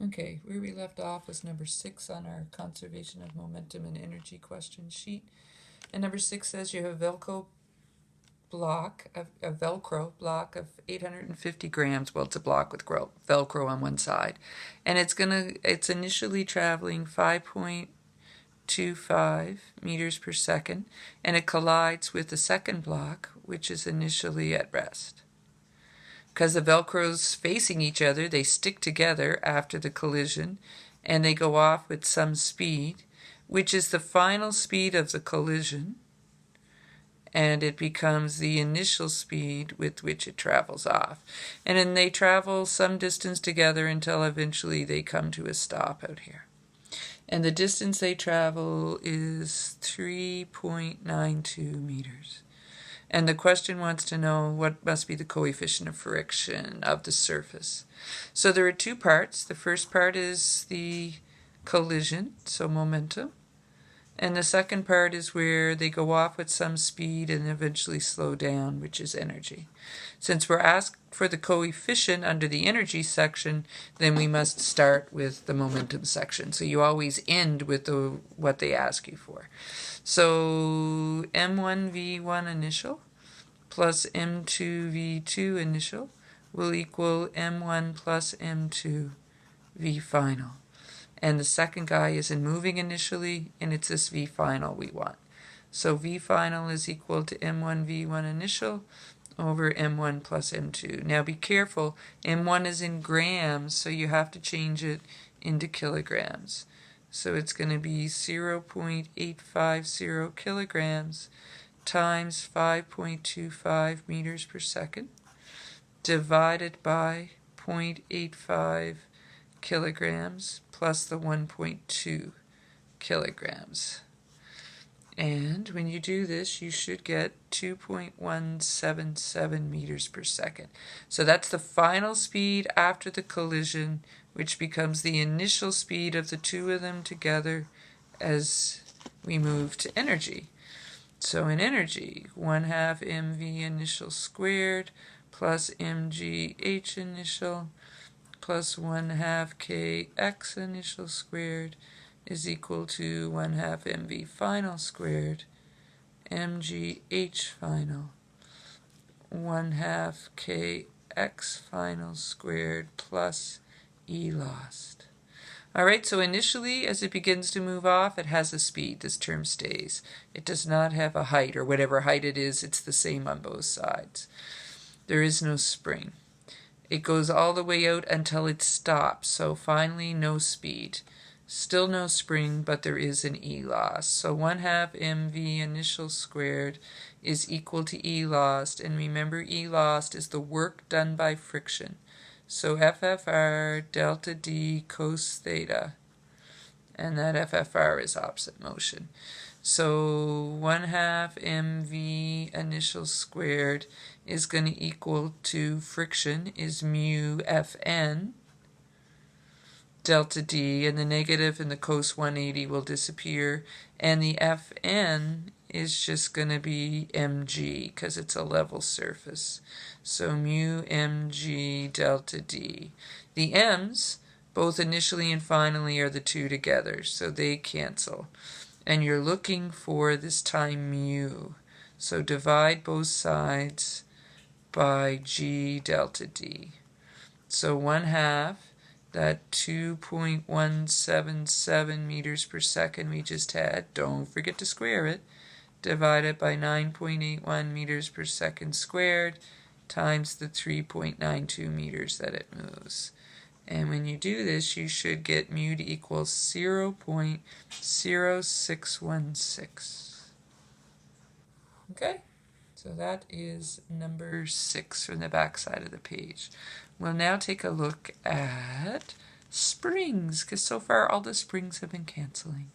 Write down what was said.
Okay, where we left off was number 6 on our conservation of momentum and energy question sheet. And number 6 says you have a Velcro block of 850 grams. Well, it's a block with Velcro on one side. And it's initially traveling 5.25 meters per second, and it collides with the second block, which is initially at rest. Because the Velcro's facing each other, they stick together after the collision, and they go off with some speed, which is the final speed of the collision, and it becomes the initial speed with which it travels off. And then they travel some distance together until eventually they come to a stop out here. And the distance they travel is 3.92 meters. And the question wants to know what must be the coefficient of friction of the surface. So there are two parts. The first part is the collision, so momentum. And the second part is where they go off with some speed and eventually slow down, which is energy. Since we're asked for the coefficient under the energy section, then we must start with the momentum section. So you always end with what they ask you for. So M1V1 initial plus M2V2 initial will equal M1 plus M2V final. And the second guy isn't moving initially, and it's this V final we want. So V final is equal to M1 V1 initial over M1 plus M2. Now be careful, M1 is in grams, so you have to change it into kilograms. So it's going to be 0.850 kilograms times 5.25 meters per second divided by 0.85 kilograms plus the 1.2 kilograms. And when you do this, you should get 2.177 meters per second. So that's the final speed after the collision, which becomes the initial speed of the two of them together as we move to energy. So in energy, 1/2 mv initial squared plus mgh initial plus 1/2 kx initial squared is equal to 1/2 mv final squared mgh final 1/2 kx final squared plus E lost. Alright, so initially as it begins to move off, it has a speed. This term stays. It does not have a height, or whatever height it is, it's the same on both sides. There is no spring. It goes all the way out until it stops, so finally no speed. Still no spring, but there is an E loss. So 1/2 mv initial squared is equal to E lost, and remember E lost is the work done by friction. So FFR delta D cos theta, and that FFR is opposite motion. So 1/2 mv initial squared is going to equal to friction is mu Fn delta D, and the negative and the cos 180 will disappear, and the Fn is just going to be mg because it's a level surface. So mu mg delta D. The m's, both initially and finally, are the two together, so they cancel. And you're looking for this time mu. So divide both sides by g delta D. So 1/2, that 2.177 meters per second we just had, don't forget to square it, divided by 9.81 meters per second squared times the 3.92 meters that it moves. And when you do this, you should get mu to equal 0.0616. Okay, so that is number 6 from the back side of the page. We'll now take a look at springs, because so far all the springs have been canceling.